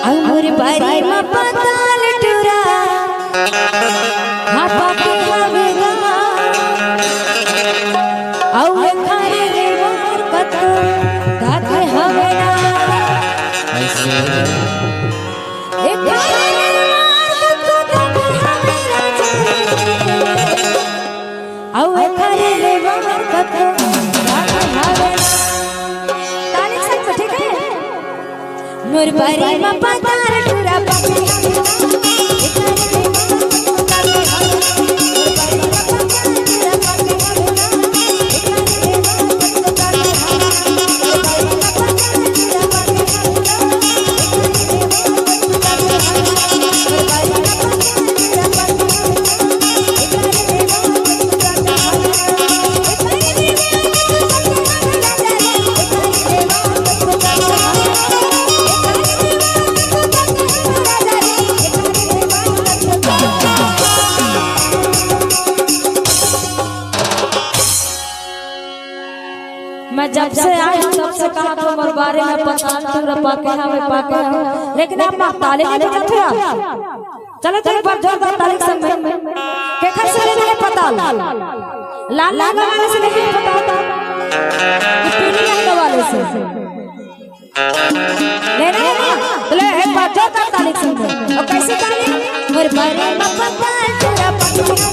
अंगूर बारी में पताल टुरा हा पाके हवेगा औ खारे रे मोर कतो दाते हवेना ऐसे ए खारे रे मोर कतो दाते हवेना औ खारे रे मोर कतो दाते हवेना ताली संग ठीक है मोर बारी में पताल टुरा पाके मैं जब से आई तब से कहा तुम्हारे बारे में पता तुरा पाके हमें पाके लेकिन आप ताले नहीं बजाते हो चलो चलो पर जोरदार ताली संग में के खर से नहीं पता लाल लाल वाले से नहीं पता पीली रंग वाले से लेना है चलो एक बार जोरदार ताली संग में और कैसे ताली मेरे बारे में पता तुरा पाके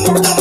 जा